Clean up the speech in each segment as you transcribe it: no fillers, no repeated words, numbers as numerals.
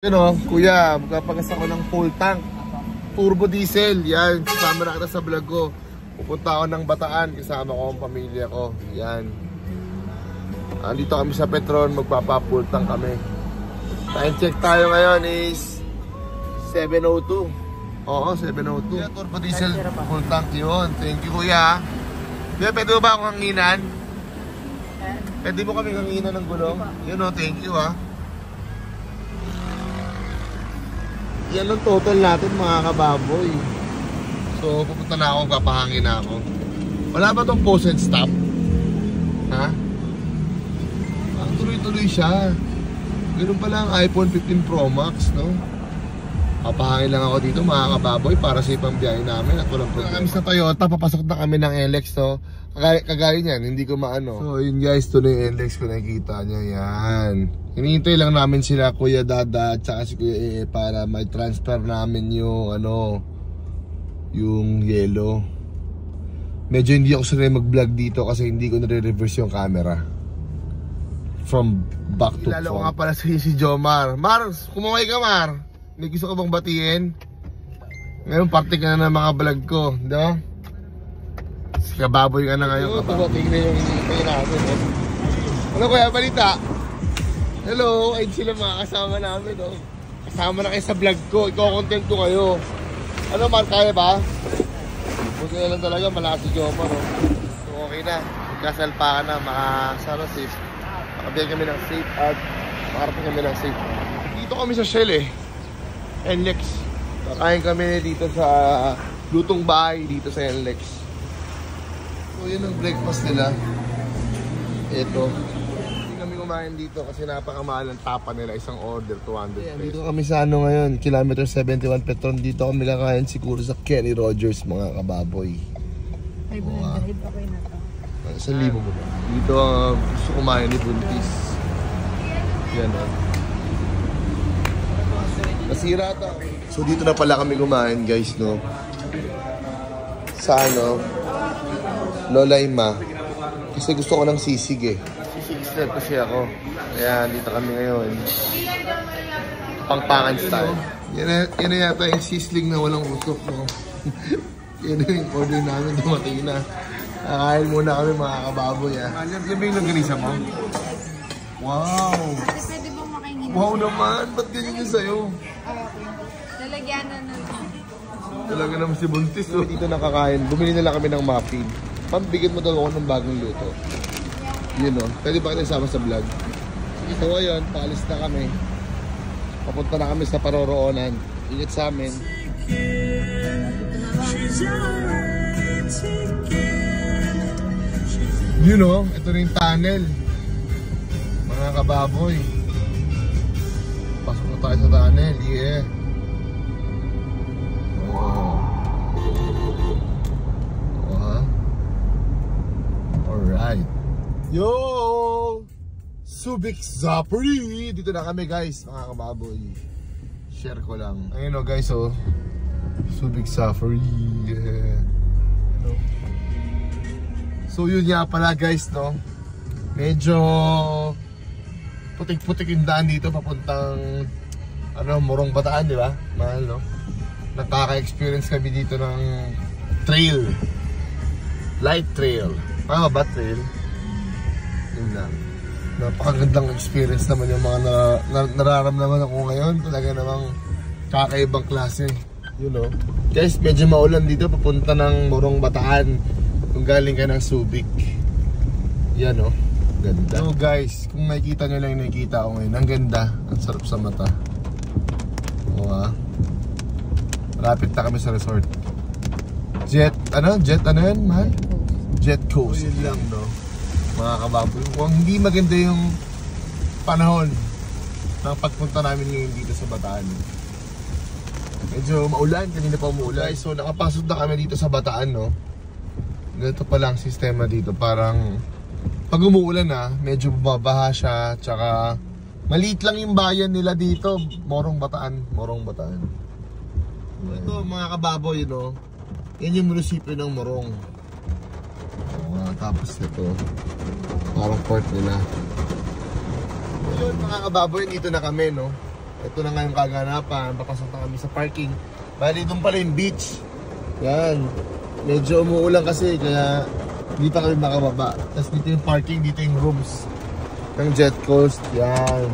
Yun o, kuya, magpapagas ako ng full tank turbo diesel, yan, kasama na kita sa vlog ko. Pupunta ako ng Bataan, kasama ko ang pamilya ko, yan. Andito kami sa Petron, magpapa-full tank kami. Time check tayo ngayon is 7:02. Oo, 7:02. Yeah, turbo diesel full tank yun. Thank you, kuya. Kuya, pwede mo ba akong hanginan? Pwede mo kami hanginan ng gulong? Yun o, thank you ha. Yan ang total natin mga kababoy. So pupunta na ako, papahangin na ako. Wala ba tong pause and stop? Ha? Tuloy-tuloy siya. Ganun pala ang iPhone 15 Pro Max, no? Papahangin lang ako dito mga kababoy para sa ipang biyahe namin at walang problema. Kami sa Toyota, papasok na kami ng LX, no? Kagaya niyan, hindi ko maano. So yun guys, ito na yung LX ko, nakikita niya yan. Hinihintay lang namin sila Kuya Dada at saka si Kuya EE para may transfer namin yung ano, yung yellow. Medyo hindi ako sanay mag-vlog dito kasi hindi ko nare-reverse yung camera from back to front. Kilala ko nga pala si Jomar. Mar, kumaway ka Mar. May gusto ka bang batiin? Ngayon parte ka na ng mga vlog ko, di ba? Kababoy ka na ngayon. Tumating na yung hinihintay namin. Ano kuya, balita? Hello, ayun sila mga kasama namin, oh. Kasama na kayo sa vlog ko, i-content ko kayo. Ano man, kaya ba? Buti na lang talaga, malakas si Jomar, oh. So okay na, magkasalpakan na, makasara safe. Makabigyan kami ng safe at makarating kami ng safe. Dito kami sa Shell eh, NLEX. Kakain kami dito sa lutong bahay dito sa NLEX. So yun ang breakfast nila. Ito. Kumain dito kasi napakamahal ang tapa nila, isang order 200 pesos. Dito kami sa ano ngayon, kilometer 71 Petron. Dito kami kakain siguro sa Kenny Rogers mga kababoy. 500, okay na to. Sa libo mo ba? Dito gusto kumain ni Buntis. Yan o. Nasira ata. So dito na pala kami kumain guys, no? Sa ano, Lola Ima. Kasi gusto ko ng sisig eh. Sisig kasi ako. Kaya dito kami ngayon. Pangpangan style. Yan na yata yung sisling na walang usok, no? Yan na yung order namin, dumating na. Kakain muna kami mga kababoy, ha? Yan ba yung langganisa mo? Wow! Pwede bang makaingin? Wow naman! Ba't ganyan yun sa'yo? Lalagyan na nun. Talaga naman si Buntis, oh. Dito nakakain. Bumili na lang kami ng muffin. Pambigyan mo daw ako ng bagong luto. Yun o. Pwede ba kayo sama sa vlog? So ayun, paalis na kami. Papunta na kami sa paroroonan. Ingat sa amin. Yun o, ito na yung tunnel. Mga kababoy. Pasok na tayo sa tunnel. Yeah. Alright. Yo! Subic Zapri! Dito na kami guys, mga kababoy. Share ko lang. Ayun o guys, oh. Subic Zapri. Yeah. Ano? So yun nga pala guys, no? Medyo putik-putik yung daan dito papuntang ano, Morong Bataan, di ba? Mahal, no? Nakaka-experience kami dito ng trail. Light trail. Tama ba trail? Yun lang. Napakagandang experience naman yung mga nararamdaman ako ngayon. Talaga namang kakaibang klase. You know. Guys, medyo maulan dito papunta ng Morong Bataan. Kung galing ka ng Subic. Yan o. Ganda. So guys, kung nakikita nyo lang yung nakikita ko ngayon. Ang ganda. Ang sarap sa mata. O ha. Malapit na kami sa resort. Jet ano yan, mahal? Jet Coast. Yun lang, no? Mga kababoy. Kung hindi maganda yung panahon ng pagpunta namin ngayon dito sa Bataan. Medyo maulan, kanina pa umuulan. Guys, so nakapasok na kami dito sa Bataan, no? Ganito pala ang sistema dito. Parang pag umuulan na, medyo bumabaha siya. Tsaka maliit lang yung bayan nila dito. Morong Bataan. Morong Bataan. Ito mga kababoy, no? Yan yung munisipyo ng Morong. Tapos ito, parang port nila. Yun mga kababoy, dito na kami, no? Ito na nga yung kaganapan. Papasok na kami sa parking. Bali, doon pala yung beach. Yan. Medyo umuulan kasi, kaya hindi pa kami makababa. Tapos dito yung parking, dito yung rooms ng Jet Coast. Yan.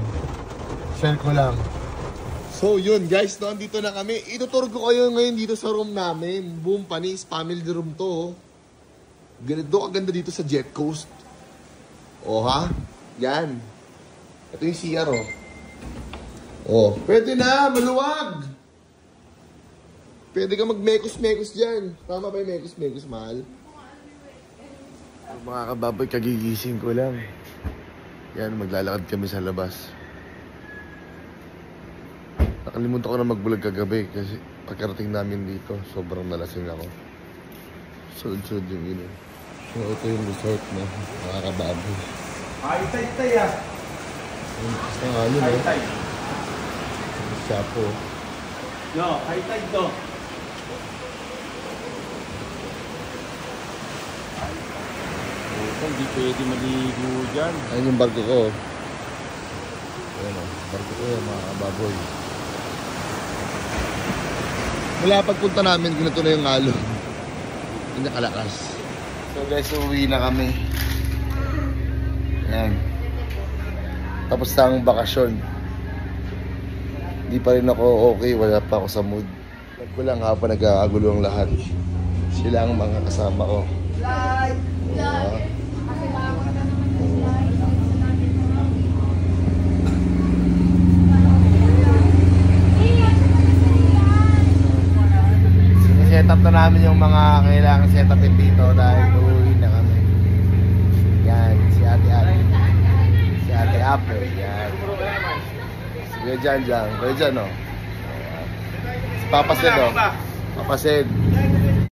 Share ko lang. So yun guys, no, andito na kami. Ituturo ko kayo ngayon dito sa room namin. Boom, panis, family room to. Ganito kaganda dito sa Jet Coast. O ha? Yan. Ito yung CR, oh. Oh, pwede na, maluwag. Pwede ka mag-mekos-mekos dyan. Tama ba yung mekos-mekos, mahal? Mga kababoy, kagigising ko lang. Yan, maglalakad kami sa labas. Nakalimutan ko na mag-vlog kagabi kasi pagkarating namin dito, sobrang nalasing ako. Sunod-sunod yung ino. So, ito yung resort na mga kababoy. Tay ah. Basta nga ano, no? Siya po. No, tay to. Hindi pwede maligo dyan. Ayun yung barko ko. Ayan o, barko ko yan mga kababoy. Mula pagpunta namin, ganito na yung alon. Yung nakalakas. So guys, uwi na kami. Ayan. Tapos na ang bakasyon. Hindi pa rin ako okay, wala pa ako sa mood. Alam ko lang habang nagkakagulo ang lahat. Sila ang mga kasama ko. Set up na namin yung mga kailangan set upin dito dahil uuwi na kami. Yan, si Ate Apple. Si Ate Apple, yan. Si Kuya Jan, Kuya Jan, oh. Si Papa Sed, oh. Papa Sed.